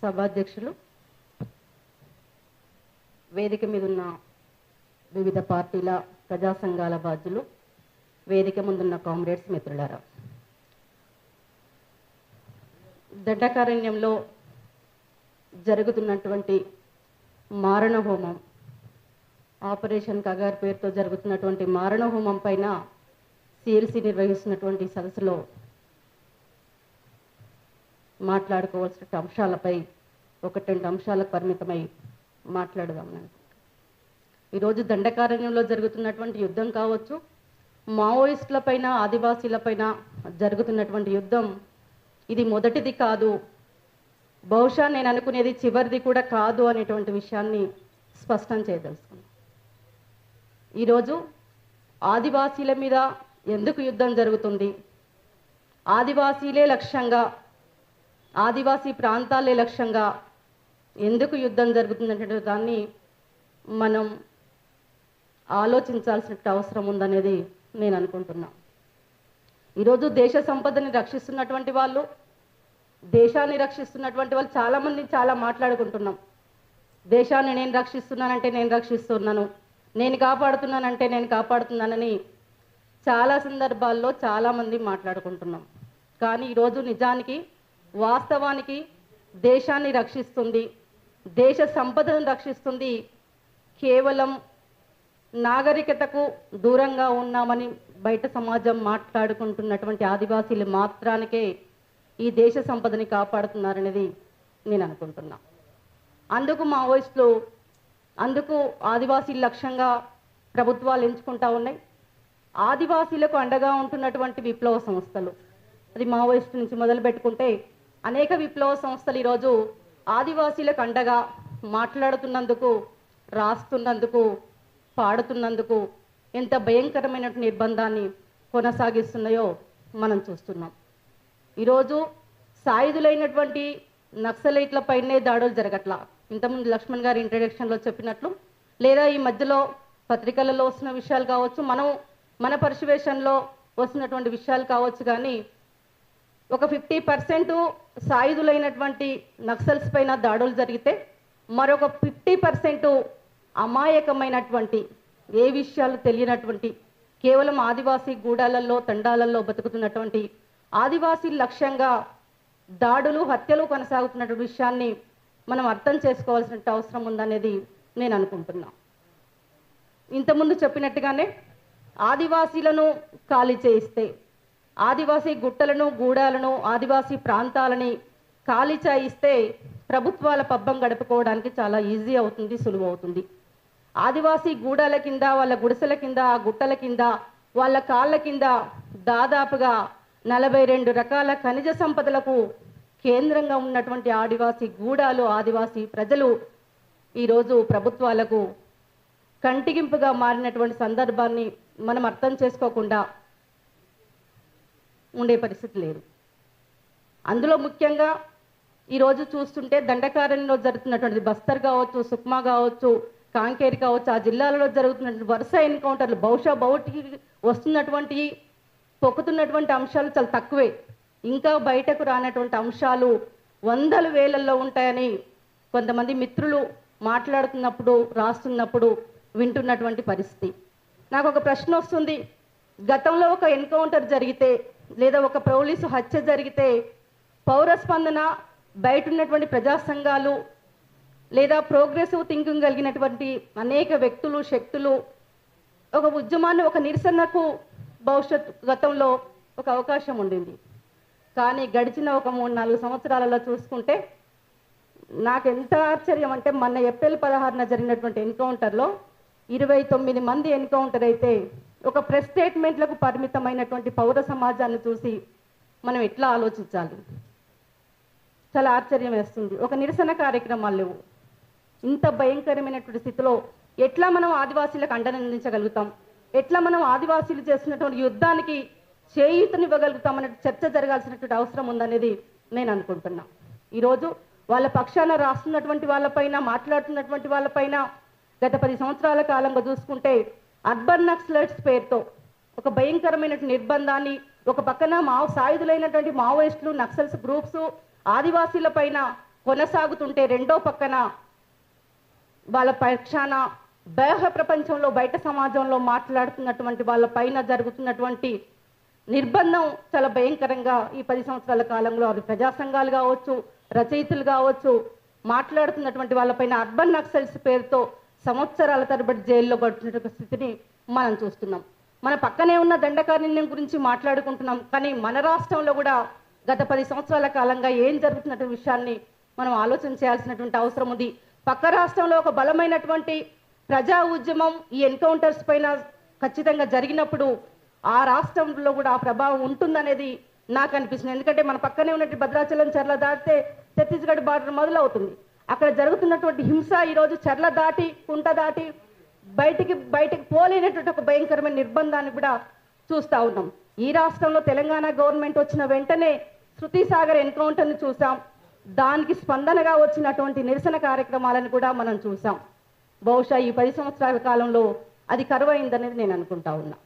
సభాధ్యక్షులు, వేదిక మీద ఉన్న వివిధ పార్టీల ప్రజా సంఘాల బాధ్యులు, వేదిక ముందున్న కామ్రేడ్స్ మిత్రులారా, దండకారణ్యంలో జరుగుతున్నటువంటి మారణ హోమం, ఆపరేషన్ కగార్ పేరుతో జరుగుతున్నటువంటి మారణ హోమం పైన సిఎల్సి నిర్వహిస్తున్నటువంటి సదస్సులో మాట్లాడుకోవాల్సిన అంశాలపై ఒకటి రెండు అంశాలకు పరిమితమై మాట్లాడదాం. ఈరోజు దండకారణ్యంలో జరుగుతున్నటువంటి యుద్ధం కావచ్చు, మావోయిస్టులపైన ఆదివాసీలపైన జరుగుతున్నటువంటి యుద్ధం ఇది మొదటిది కాదు, బహుశా నేను అనుకునేది చివరిది కూడా కాదు అనేటువంటి విషయాన్ని స్పష్టం చేయదలుచుకున్నాను. ఈరోజు ఆదివాసీల మీద ఎందుకు యుద్ధం జరుగుతుంది, ఆదివాసీలే లక్ష్యంగా, ఆదివాసీ ప్రాంతాలే లక్ష్యంగా ఎందుకు యుద్ధం జరుగుతుందంటే దాన్ని మనం ఆలోచించాల్సిన అవసరం ఉందనేది నేను అనుకుంటున్నా. ఈరోజు దేశ సంపదని రక్షిస్తున్నటువంటి వాళ్ళు, దేశాన్ని రక్షిస్తున్నటువంటి వాళ్ళు చాలామంది చాలా మాట్లాడుకుంటున్నాం. దేశాన్ని నేను రక్షిస్తున్నానంటే నేను రక్షిస్తున్నాను, నేను కాపాడుతున్నానంటే నేను కాపాడుతున్నానని చాలా సందర్భాల్లో చాలామంది మాట్లాడుకుంటున్నాం. కానీ ఈరోజు నిజానికి వాస్తవానికి దేశాన్ని రక్షిస్తుంది, దేశ సంపదను రక్షిస్తుంది కేవలం నాగరికతకు దూరంగా ఉన్నామని బయట సమాజం మాట్లాడుకుంటున్నటువంటి ఆదివాసీలు మాత్రానికే ఈ దేశ సంపదని కాపాడుతున్నారనేది నేను అనుకుంటున్నా. అందుకు మావోయిస్టులు, అందుకు ఆదివాసీల లక్ష్యంగా ప్రభుత్వాలు ఎంచుకుంటా ఉన్నాయి. ఆదివాసీలకు అండగా ఉంటున్నటువంటి విప్లవ సంస్థలు, అది మావోయిస్టు నుంచి మొదలు పెట్టుకుంటే అనేక విప్లవ సంస్థలు ఈరోజు ఆదివాసీలకు అండగా మాట్లాడుతున్నందుకు, రాస్తున్నందుకు, పాడుతున్నందుకు ఎంత భయంకరమైన నిర్బంధాన్ని కొనసాగిస్తున్నాయో మనం చూస్తున్నాం. ఈరోజు సాయుధులైనటువంటి నక్సలైట్లపైనే దాడులు జరగట్లా. ఇంతకుముందు లక్ష్మణ్ గారి ఇంట్రడక్షన్లో చెప్పినట్లు, లేదా ఈ మధ్యలో పత్రికలలో వస్తున్న విషయాలు కావచ్చు, మన పరిశీవేషణలో వస్తున్నటువంటి విషయాలు కావచ్చు, కానీ ఒక 50% సాయుధులైనటువంటి నక్సల్స్ పైన దాడులు జరిగితే మరొక 50% అమాయకమైనటువంటి, ఏ విషయాలు తెలియనటువంటి, కేవలం ఆదివాసీ గూడాలలో తండాలలో బతుకుతున్నటువంటి ఆదివాసీ లక్ష్యంగా దాడులు, హత్యలు కొనసాగుతున్నటువంటి విషయాన్ని మనం అర్థం చేసుకోవాల్సిన అవసరం ఉందనేది నేను అనుకుంటున్నా. ఇంతకుముందు చెప్పినట్టుగానే ఆదివాసీలను ఖాళీ చేయిస్తే, ఆదివాసీ గుట్టలను, గూడాలను, ఆదివాసీ ప్రాంతాలని ఖాళీ చేయిస్తే ప్రభుత్వాల పబ్బం గడుపుకోవడానికి చాలా ఈజీ అవుతుంది, సులువు అవుతుంది. ఆదివాసీ గూడాల కింద, వాళ్ళ గుడిసెల కింద, గుట్టల కింద, వాళ్ళ కాళ్ళ కింద దాదాపుగా 42 రకాల ఖనిజ సంపదలకు కేంద్రంగా ఉన్నటువంటి ఆదివాసీ గూడాలు, ఆదివాసీ ప్రజలు ఈరోజు ప్రభుత్వాలకు కంటిగింపుగా మారినటువంటి సందర్భాన్ని మనం అర్థం చేసుకోకుండా ఉండే పరిస్థితి లేదు. అందులో ముఖ్యంగా ఈరోజు చూస్తుంటే దండకారణ్యంలో జరుగుతున్నటువంటి బస్తర్ కావచ్చు, సుక్మా కావచ్చు, కాంకేరి కావచ్చు, ఆ జిల్లాలలో జరుగుతున్నటువంటి వరుస ఎన్కౌంటర్లు, బహుశా బయటికి వస్తున్నటువంటి పొక్కుతున్నటువంటి అంశాలు చాలా తక్కువే, ఇంకా బయటకు రానటువంటి అంశాలు వందల వేలల్లో ఉంటాయని కొంతమంది మిత్రులు మాట్లాడుతున్నప్పుడు, రాస్తున్నప్పుడు వింటున్నటువంటి పరిస్థితి. నాకు ఒక ప్రశ్న వస్తుంది, గతంలో ఒక ఎన్కౌంటర్ జరిగితే లేదా ఒక పోలీసు హత్య జరిగితే పౌర స్పందన, బయట ఉన్నటువంటి ప్రజా సంఘాలు లేదా ప్రోగ్రెసివ్ థింకింగ్ కలిగినటువంటి అనేక వ్యక్తులు, శక్తులు ఒక ఉద్యమాన్ని, ఒక నిరసనకు గతంలో ఒక అవకాశం ఉండింది. కానీ గడిచిన ఒక 3-4 సంవత్సరాలలో చూసుకుంటే నాకు ఎంత ఆశ్చర్యం అంటే, మొన్న ఏప్రిల్ 16న జరిగినటువంటి ఎన్కౌంటర్లో 29 మంది ఎన్కౌంటర్ అయితే ఒక ప్రెస్ స్టేట్మెంట్లకు పరిమితమైనటువంటి పౌర సమాజాన్ని చూసి మనం ఎట్లా ఆలోచించాలి? చాలా ఆశ్చర్యం వేస్తుంది. ఒక నిరసన కార్యక్రమాలు లేవు. ఇంత భయంకరమైనటువంటి స్థితిలో ఎట్లా మనం ఆదివాసీలకు అండనందించగలుగుతాం, ఎట్లా మనం ఆదివాసీలు చేస్తున్నటువంటి యుద్ధానికి చేయూతనివ్వగలుగుతాం అనే చర్చ జరగాల్సినటువంటి అవసరం ఉందనేది నేను అనుకుంటున్నా. ఈరోజు వాళ్ళ పక్షాన రాస్తున్నటువంటి వాళ్ళపైన, మాట్లాడుతున్నటువంటి వాళ్ళపైన గత 10 సంవత్సరాల కాలంగా చూసుకుంటే అర్బన్ నక్సలైట్స్ పేరుతో ఒక భయంకరమైన నిర్బంధాన్ని, ఒక పక్కన సాయుధులైనటువంటి మావోయిస్టులు, నక్సల్స్ గ్రూప్స్ ఆదివాసీల పైన కొనసాగుతుంటే రెండో పక్కన వాళ్ళ పక్షాన బాహ్య ప్రపంచంలో బయట సమాజంలో మాట్లాడుతున్నటువంటి వాళ్ళ పైన జరుగుతున్నటువంటి నిర్బంధం చాలా భయంకరంగా ఈ 10 సంవత్సరాల కాలంలో అది ప్రజా సంఘాలు కావచ్చు, రచయితలు కావచ్చు, మాట్లాడుతున్నటువంటి వాళ్ళపైన అర్బన్ నక్సల్స్ పేరుతో సంవత్సరాల తరబడి జైల్లో గడుపుతున్న స్థితిని మనం చూస్తున్నాం. మన పక్కనే ఉన్న దండకారణ్యం గురించి మాట్లాడుకుంటున్నాం, కానీ మన రాష్ట్రంలో కూడా గత 10 సంవత్సరాల కాలంగా ఏం జరుగుతున్నటువంటి విషయాన్ని మనం ఆలోచన చేయాల్సినటువంటి అవసరం ఉంది. పక్క రాష్ట్రంలో ఒక బలమైనటువంటి ప్రజా ఉద్యమం ఈ ఎన్కౌంటర్స్ పైన ఖచ్చితంగా జరిగినప్పుడు ఆ రాష్ట్రంలో కూడా ఆ ప్రభావం ఉంటుందనేది నాకు అనిపిస్తుంది. ఎందుకంటే మన పక్కనే ఉన్నటువంటి భద్రాచలం చర్ల దాటితే ఛత్తీస్గఢ్ బార్డర్ మొదలవుతుంది. అక్కడ జరుగుతున్నటువంటి హింస ఈరోజు చర్ల దాటి కుంట దాటి బయటికి పోలేనటువంటి ఒక భయంకరమైన నిర్బంధాన్ని కూడా చూస్తూ ఉన్నాం. ఈ రాష్ట్రంలో తెలంగాణ గవర్నమెంట్ వచ్చిన వెంటనే శృతి సాగర్ ఎన్కౌంటర్ని చూసాం. దానికి స్పందనగా వచ్చినటువంటి నిరసన కార్యక్రమాలను కూడా మనం చూసాం. బహుశా ఈ 10 సంవత్సరాల కాలంలో అది కరువైందనేది నేను అనుకుంటా ఉన్నా.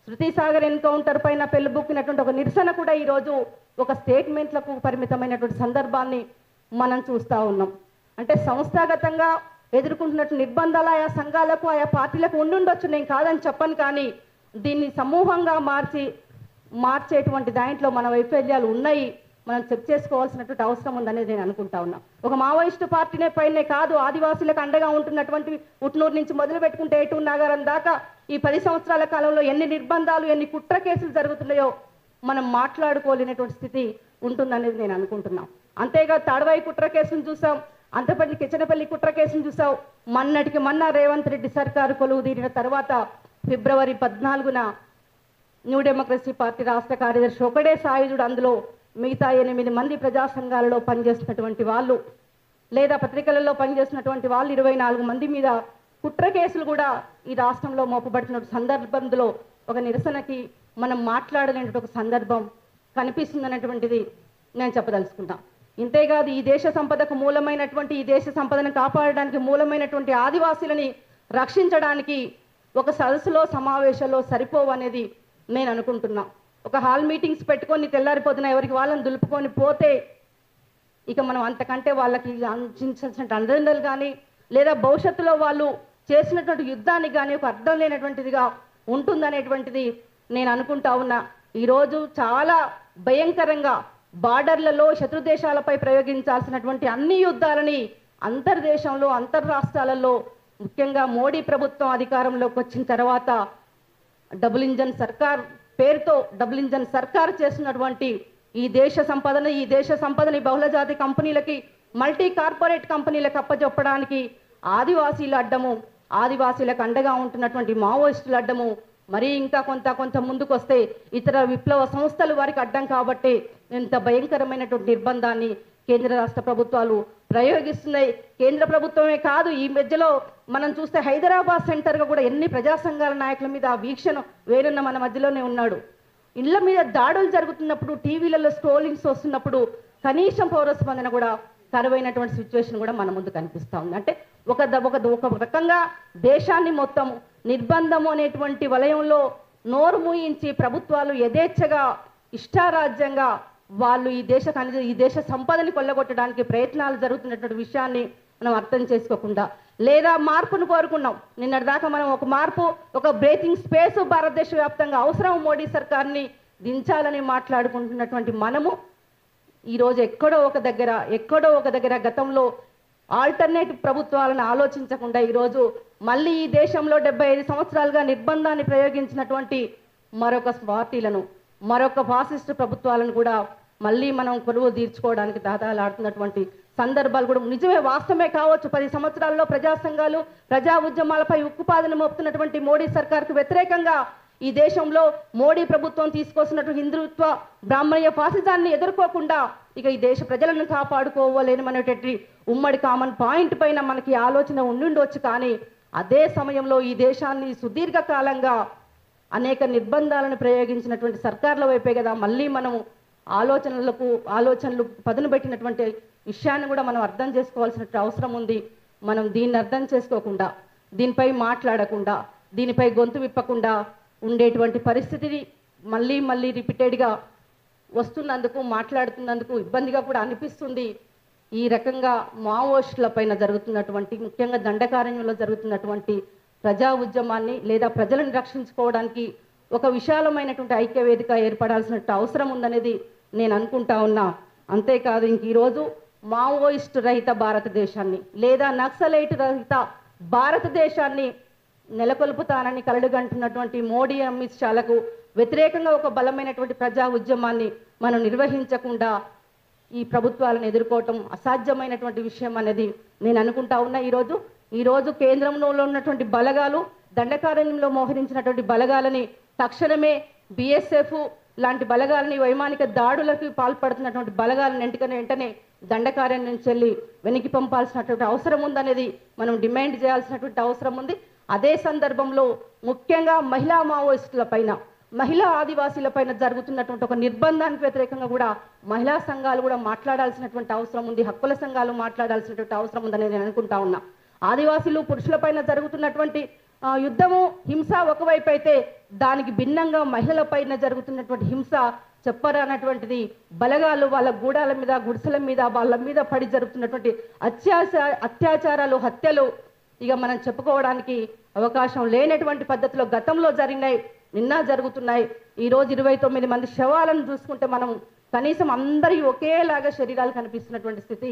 శృతి సాగర్ ఎన్కౌంటర్ పైన పెళ్ళబుక్కినటువంటి ఒక నిరసన కూడా ఈరోజు ఒక స్టేట్మెంట్లకు పరిమితమైనటువంటి సందర్భాన్ని మనం చూస్తూ ఉన్నాం. అంటే సంస్థాగతంగా ఎదుర్కొంటున్నటువంటి నిర్బంధాలు ఆయా సంఘాలకు ఆయా పార్టీలకు ఉండుండొచ్చు, నేను కాదని చెప్పను, కానీ దీన్ని సమూహంగా మార్చేటువంటి దాంట్లో మన వైఫల్యాలు ఉన్నాయి, మనం చెక్ చేసుకోవాల్సినటువంటి అవసరం ఉందనేది నేను అనుకుంటా ఉన్నా. ఒక మావోయిస్టు పార్టీనే పైనే కాదు, ఆదివాసులకు అండగా ఉంటున్నటువంటి ఉట్నూరు నుంచి మొదలు పెట్టుకుంటే ఏటూరు నాగారం దాకా ఈ 10 సంవత్సరాల కాలంలో ఎన్ని నిర్బంధాలు, ఎన్ని కుట్ర కేసులు జరుగుతున్నాయో మనం మాట్లాడుకోలేనటువంటి స్థితి ఉంటుందనేది నేను అనుకుంటున్నాం. అంతేగా తాడవాయి కుట్ర కేసును చూసాం, అంతపల్లి కిచనపల్లి కుట్ర కేసును చూసాం. మొన్నటికి మొన్న రేవంత్ రెడ్డి సర్కారు కొలువు తీరిన తర్వాత ఫిబ్రవరి 14న న్యూ డెమోక్రసీ పార్టీ రాష్ట్ర కార్యదర్శి ఒకడే సాయుధుడు, అందులో మిగతా 8 మంది ప్రజా సంఘాలలో పనిచేస్తున్నటువంటి వాళ్ళు లేదా పత్రికలలో పనిచేస్తున్నటువంటి వాళ్ళు 24 మంది మీద కుట్ర కేసులు కూడా ఈ రాష్ట్రంలో మోపబడుతున్న సందర్భంలో ఒక నిరసనకి మనం మాట్లాడలేనటువంటి ఒక సందర్భం కనిపిస్తుందనేటువంటిది నేను చెప్పదలుచుకుంటాను. ఇంతేకాదు ఈ దేశ సంపదకు మూలమైనటువంటి, ఈ దేశ సంపదను కాపాడడానికి మూలమైనటువంటి ఆదివాసీలని రక్షించడానికి ఒక సదస్సులో సమావేశంలో సరిపోవనేది నేను అనుకుంటున్నా. ఒక హాల్ మీటింగ్స్ పెట్టుకొని తెల్లారిపోతున్న ఎవరికి వాళ్ళని దులుపుకొని పోతే ఇక మనం అంతకంటే వాళ్ళకి అందించాల్సిన అండదండలు కానీ లేదా భవిష్యత్తులో వాళ్ళు చేసినటువంటి యుద్ధానికి కానీ ఒక అర్థం లేనటువంటిదిగా ఉంటుందనేటువంటిది నేను అనుకుంటా ఉన్నా. ఈరోజు చాలా భయంకరంగా బార్డర్లలో శత్రు దేశాలపై ప్రయోగించాల్సినటువంటి అన్ని యుద్ధాలని అంతర్దేశంలో అంతర్రాష్ట్రాలలో ముఖ్యంగా మోడీ ప్రభుత్వం అధికారంలోకి వచ్చిన తర్వాత డబుల్ ఇంజన్ సర్కార్ పేరుతో డబుల్ ఇంజన్ సర్కార్ చేస్తున్నటువంటి ఈ దేశ సంపదని బహుళజాతి కంపెనీలకి, మల్టీ కార్పొరేట్ కంపెనీలకు అప్పచెప్పడానికి ఆదివాసీల అడ్డము, ఆదివాసీలకు అండగా ఉంటున్నటువంటి మావోయిస్టుల అడ్డము, మరి ఇంకా కొంత ముందుకు వస్తే ఇతర విప్లవ సంస్థలు వారికి అడ్డం కాబట్టి ఇంత భయంకరమైనటువంటి నిర్బంధాన్ని కేంద్ర రాష్ట్ర ప్రభుత్వాలు ప్రయోగిస్తున్నాయి. కేంద్ర ప్రభుత్వమే కాదు, ఈ మధ్యలో మనం చూస్తే హైదరాబాద్ సెంటర్గా కూడా ఎన్ని ప్రజా సంఘాల నాయకుల మీద ఆ వీక్షణ వేరున్న మన మధ్యలోనే ఉన్నాడు. ఇళ్ల మీద దాడులు జరుగుతున్నప్పుడు, టీవీలలో స్క్రోలింగ్స్ వస్తున్నప్పుడు కనీసం పౌర స్పందన కూడా కరువైనటువంటి సిచ్యువేషన్ కూడా మన ముందు కనిపిస్తూ ఉంది. అంటే ఒక రకంగా దేశాన్ని మొత్తం నిర్బంధము అనేటువంటి వలయంలో నోరు మూయించి ప్రభుత్వాలు యథేచ్ఛగా ఇష్టారాజ్యంగా వాళ్ళు ఈ దేశ సంపదని కొల్లగొట్టడానికి ప్రయత్నాలు జరుగుతున్నటువంటి విషయాన్ని మనం అర్థం చేసుకోకుండా లేదా మార్పును కోరుకున్నాం. నిన్నటిదాకా మనం ఒక మార్పు, ఒక బ్రేకింగ్ స్పేస్ భారతదేశ వ్యాప్తంగా అవసరం, మోడీ సర్కార్ని దించాలని మాట్లాడుకుంటున్నటువంటి మనము ఈరోజు ఎక్కడో ఒక దగ్గర గతంలో ఆల్టర్నేటివ్ ప్రభుత్వాలను ఆలోచించకుండా ఈరోజు మళ్ళీ ఈ దేశంలో 75 సంవత్సరాలుగా నిర్బంధాన్ని ప్రయోగించినటువంటి మరొక పార్టీలను, మరొక ఫాసిస్ట్ ప్రభుత్వాలను కూడా మళ్ళీ మనం కొలువు తీర్చుకోవడానికి దాదాలాడుతున్నటువంటి సందర్భాలు కూడా నిజమే, వాస్తవమే కావచ్చు. 10 సంవత్సరాల్లో ప్రజా సంఘాలు, ప్రజా ఉద్యమాలపై ఉక్కుపాదన మోపుతున్నటువంటి మోడీ సర్కార్కు వ్యతిరేకంగా ఈ దేశంలో మోడీ ప్రభుత్వం తీసుకొస్తున్నటువంటి హిందుత్వ బ్రాహ్మణీయ ఫాసిజాన్ని ఎదుర్కోకుండా ఇక ఈ దేశ ప్రజలను కాపాడుకోవాలేననేటువంటి ఉమ్మడి కామన్ పాయింట్ పైన మనకి ఆలోచన ఉండుండొచ్చు. కానీ అదే సమయంలో ఈ దేశాన్ని సుదీర్ఘకాలంగా అనేక నిర్బంధాలను ప్రయోగించినటువంటి సర్కార్ల వైపే కదా మళ్ళీ మనం ఆలోచనలు పదును పెట్టినటువంటి విషయాన్ని కూడా మనం అర్థం చేసుకోవాల్సిన అవసరం ఉంది. మనం దీన్ని అర్థం చేసుకోకుండా, దీనిపై మాట్లాడకుండా, దీనిపై గొంతు విప్పకుండా ఉండేటువంటి పరిస్థితిని మళ్ళీ రిపీటెడ్గా వస్తున్నందుకు, మాట్లాడుతున్నందుకు ఇబ్బందిగా కూడా అనిపిస్తుంది. ఈ రకంగా మావోయిస్టుల పైన జరుగుతున్నటువంటి ముఖ్యంగా దండకారణ్యంలో జరుగుతున్నటువంటి ప్రజా ఉద్యమాన్ని లేదా ప్రజలను రక్షించుకోవడానికి ఒక విశాలమైనటువంటి ఐక్యవేదిక ఏర్పడాల్సిన అవసరం ఉందనేది నేను అనుకుంటా ఉన్నా. అంతేకాదు ఇంక ఈరోజు మావోయిస్టు రహిత భారతదేశాన్ని లేదా నక్సలైట్ రహిత భారతదేశాన్ని నెలకొల్పుతానని కలలుగంటున్నటువంటి మోడీ అమిత్ షాలకు వ్యతిరేకంగా ఒక బలమైనటువంటి ప్రజా ఉద్యమాన్ని మనం నిర్వహించకుండా ఈ ప్రభుత్వాలను ఎదుర్కోవటం అసాధ్యమైనటువంటి విషయం అనేది నేను అనుకుంటా ఉన్నా. ఈరోజు కేంద్రంలో ఉన్నటువంటి బలగాలు దండకారణ్యంలో మోహరించినటువంటి బలగాలని తక్షణమే BSF లాంటి బలగాలని వైమానిక దాడులకు పాల్పడుతున్నటువంటి బలగాలను వెంటనే దండకారణ్యం నుంచి వెళ్ళి వెనక్కి పంపాల్సినటువంటి అవసరం ఉందనేది మనం డిమాండ్ చేయాల్సినటువంటి అవసరం ఉంది. అదే సందర్భంలో ముఖ్యంగా మహిళా మావోయిస్టుల పైన మహిళా ఆదివాసీల పైన జరుగుతున్నటువంటి ఒక నిర్బంధానికి వ్యతిరేకంగా కూడా మహిళా సంఘాలు కూడా మాట్లాడాల్సినటువంటి అవసరం ఉంది, హక్కుల సంఘాలు మాట్లాడాల్సినటువంటి అవసరం ఉందని నేను అనుకుంటా ఉన్నా. ఆదివాసీలు పురుషుల పైన జరుగుతున్నటువంటి యుద్ధము హింస ఒకవైపు అయితే దానికి భిన్నంగా మహిళల పైన జరుగుతున్నటువంటి హింస చెప్పరన్నటువంటిది బలగాలు వాళ్ళ గూడాల మీద గుడిసెల మీద వాళ్ళ మీద పడి జరుగుతున్నటువంటి అత్యాచారాలు హత్యలు ఇక మనం చెప్పుకోవడానికి అవకాశం లేనటువంటి పద్ధతిలో గతంలో జరిగినాయి, నిన్న జరుగుతున్నాయి. ఈరోజు 29 మంది శవాలను చూసుకుంటే మనం కనీసం అందరి ఒకేలాగా శరీరాలు కనిపిస్తున్నటువంటి స్థితి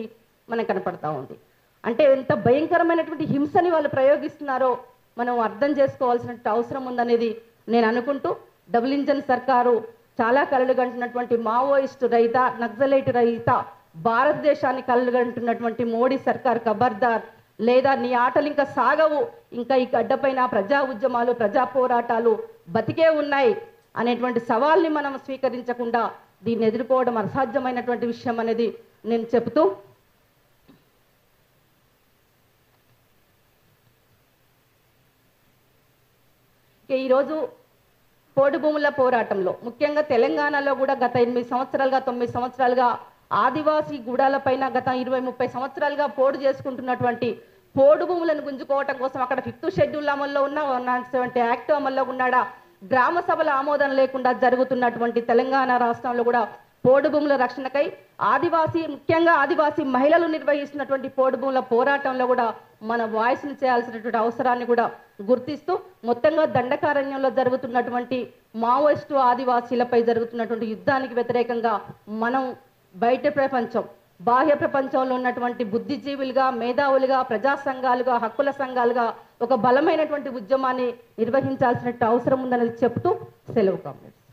మనకు కనపడతా ఉంది. అంటే ఎంత భయంకరమైనటువంటి హింసని వాళ్ళు ప్రయోగిస్తున్నారో మనం అర్థం చేసుకోవాల్సిన అవసరం ఉందనేది నేను అనుకుంటూ డబుల్ ఇంజన్ సర్కారు చాలా కలలుగంటున్నటువంటి మావోయిస్టు రహిత నక్సలైట్ రహిత భారతదేశాన్ని కలలుగంటున్నటువంటి మోడీ సర్కార్ ఖబర్దార్, లేదా నీ ఆటలు ఇంకా సాగవు, ఇంకా ఈ గడ్డపైన ప్రజా ఉద్యమాలు ప్రజా పోరాటాలు బతికే ఉన్నాయి అనేటువంటి సవాల్ని మనం స్వీకరించకుండా దీన్ని ఎదుర్కోవడం అసాధ్యమైనటువంటి విషయం అనేది నేను చెబుతూ ఈరోజు పోడు భూముల పోరాటంలో ముఖ్యంగా తెలంగాణలో కూడా గత 8 సంవత్సరాలుగా 9 సంవత్సరాలుగా ఆదివాసీ గూడాల పైన గత 20-30 సంవత్సరాలుగా పోడు చేసుకుంటున్నటువంటి పోడు భూములను గుంజుకోవటం కోసం అక్కడ 5th షెడ్యూల్ అమల్లో ఉన్న 170 యాక్ట్ అమల్లో ఉన్నాడా, గ్రామ సభల ఆమోదం లేకుండా జరుగుతున్నటువంటి తెలంగాణ రాష్ట్రంలో కూడా పోడు భూముల రక్షణకై ముఖ్యంగా ఆదివాసీ మహిళలు నిర్వహిస్తున్నటువంటి పోడు భూముల పోరాటంలో కూడా మన వాయిస్ని చేయాల్సినటువంటి అవసరాన్ని కూడా గుర్తిస్తూ మొత్తంగా దండకారణ్యంలో జరుగుతున్నటువంటి మావోయిస్టు ఆదివాసీలపై జరుగుతున్నటువంటి యుద్ధానికి వ్యతిరేకంగా మనం బయట ప్రపంచం బాహ్య ప్రపంచంలో ఉన్నటువంటి బుద్ధిజీవులుగా మేధావులుగా ప్రజా సంఘాలుగా హక్కుల సంఘాలుగా ఒక బలమైనటువంటి ఉద్యమాన్ని నిర్వహించాల్సిన అవసరం ఉందనేది చెప్తూ సెలవు కామెంట్స్.